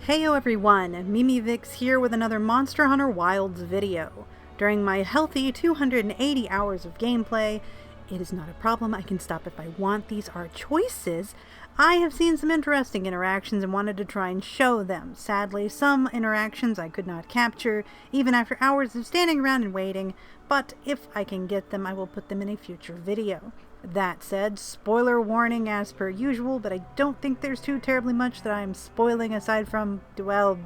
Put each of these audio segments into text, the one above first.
Heyo everyone, MimiVix here with another Monster Hunter Wilds video. During my healthy 280 hours of gameplay, it is not a problem, I can stop if I want, these are choices. I have seen some interesting interactions and wanted to try and show them. Sadly, some interactions I could not capture, even after hours of standing around and waiting, but if I can get them, I will put them in a future video. That said, spoiler warning as per usual, but I don't think there's too terribly much that I'm spoiling aside from, well,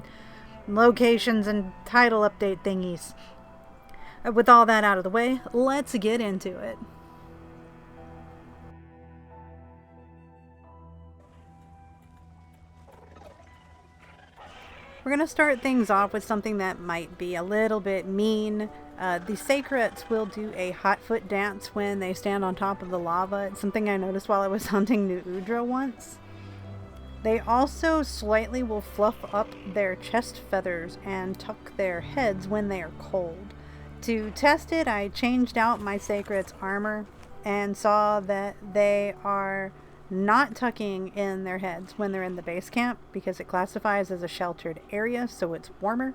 locations and title update thingies. With all that out of the way, let's get into it. We're going to start things off with something that might be a little bit mean. The Sacrets will do a hot foot dance when they stand on top of the lava. It's something I noticed while I was hunting New Udra once. They also slightly will fluff up their chest feathers and tuck their heads when they are cold. To test it, I changed out my Sacret's armor and saw that they are not tucking in their heads when they're in the base camp because it classifies as a sheltered area, so it's warmer.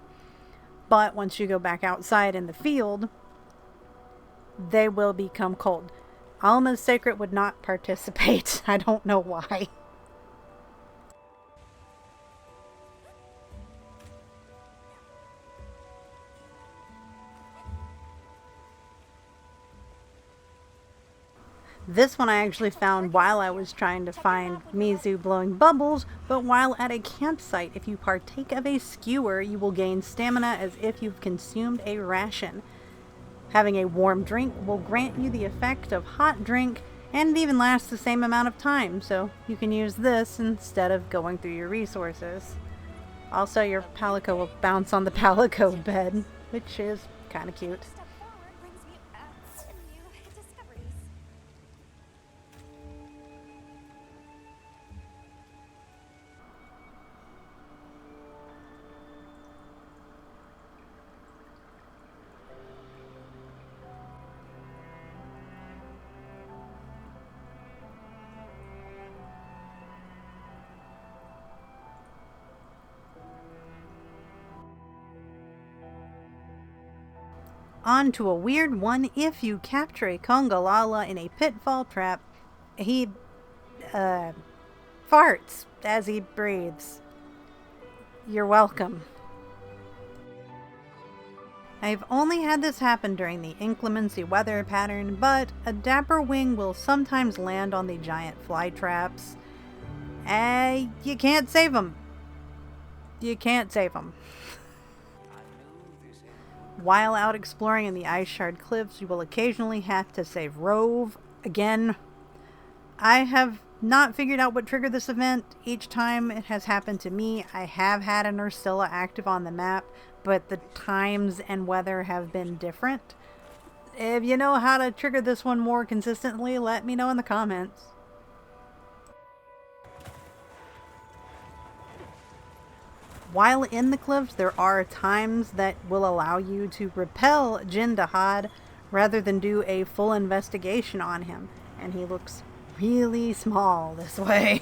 But once you go back outside in the field, they will become cold. Alma's Sacred would not participate. I don't know why. This one I actually found while I was trying to find Mizu blowing bubbles, but while at a campsite. If you partake of a skewer, you will gain stamina as if you've consumed a ration. Having a warm drink will grant you the effect of hot drink, and it even lasts the same amount of time, so you can use this instead of going through your resources. Also, your Palico will bounce on the Palico bed, which is kind of cute. On to a weird one. If you capture a Congalala in a pitfall trap, he farts as he breathes. You're welcome. I've only had this happen during the inclemency weather pattern, but a dapper wing will sometimes land on the giant fly traps. You can't save them. You can't save them. While out exploring in the Ice Shard Cliffs, you will occasionally have to save Rove. Again, I have not figured out what triggered this event. Each time it has happened to me, I have had an Ursula active on the map, but the times and weather have been different. If you know how to trigger this one more consistently, let me know in the comments. While in the cliffs, there are times that will allow you to repel Jindahad rather than do a full investigation on him, and he looks really small this way.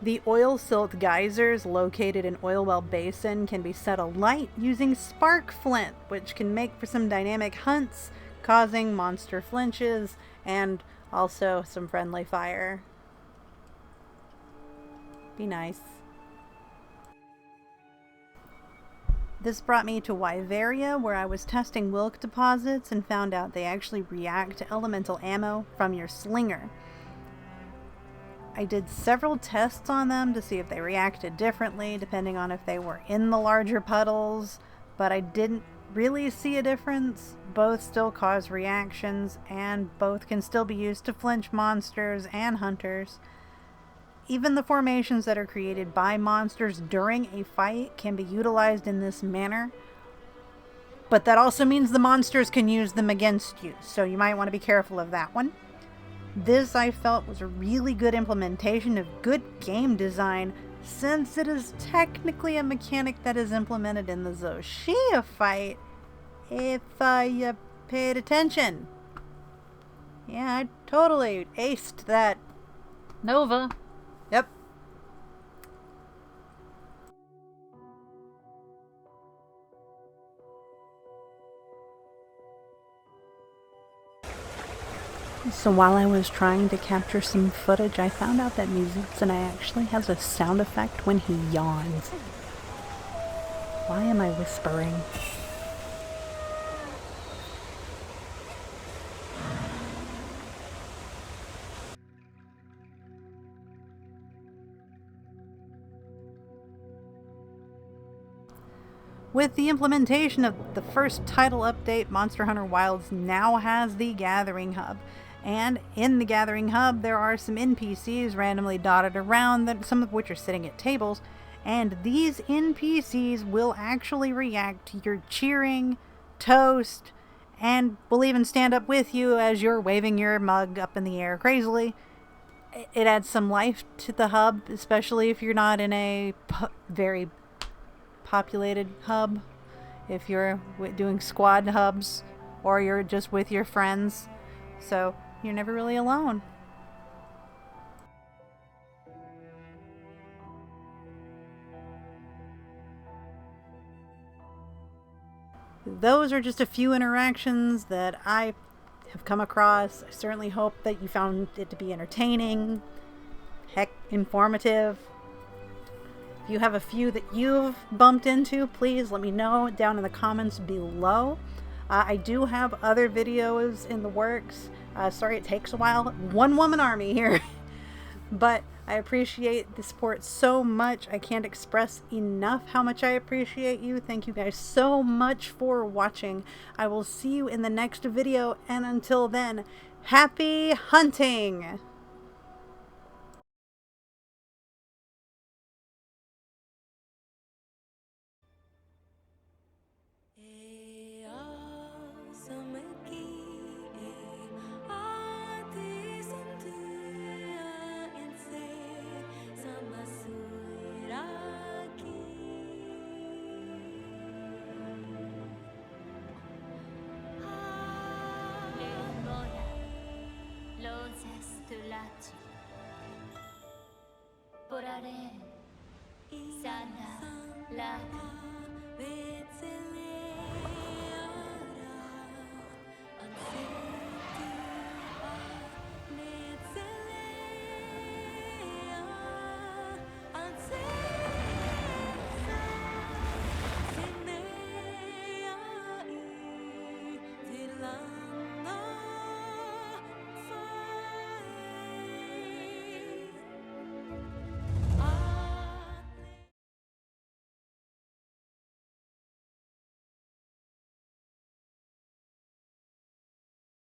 The oil silt geysers located in Oilwell Basin can be set alight using spark flint, which can make for some dynamic hunts, causing monster flinches and also some friendly fire. Be nice. This brought me to Wyveria, where I was testing Wilk deposits and found out they actually react to elemental ammo from your slinger. I did several tests on them to see if they reacted differently depending on if they were in the larger puddles, but I didn't really see a difference. Both still cause reactions, and both can still be used to flinch monsters and hunters. Even the formations that are created by monsters during a fight can be utilized in this manner, but that also means the monsters can use them against you, so you might want to be careful of that one. This I felt was a really good implementation of good game design, since it is technically a mechanic that is implemented in the Zoshia fight, if you paid attention. Yeah, I totally aced that. Nova. Yep. So while I was trying to capture some footage, I found out that Muzutsuno actually has a sound effect when he yawns. Why am I whispering? With the implementation of the first title update, Monster Hunter Wilds now has the Gathering Hub. And in the Gathering Hub, there are some NPCs randomly dotted around, that some of which are sitting at tables. And these NPCs will actually react to your cheering, toast, and will even stand up with you as you're waving your mug up in the air crazily. It adds some life to the hub, especially if you're not in a very populated hub, if you're doing squad hubs or you're just with your friends, so you're never really alone. Those are just a few interactions that I have come across. I certainly hope that you found it to be entertaining, heck, informative. If you have a few that you've bumped into, please let me know down in the comments below. I do have other videos in the works. Sorry it takes a while. One woman army here. But I appreciate the support so much. I can't express enough how much I appreciate you. Thank you guys so much for watching. I will see you in the next video, and until then, happy hunting! Porare, Sana, Lana.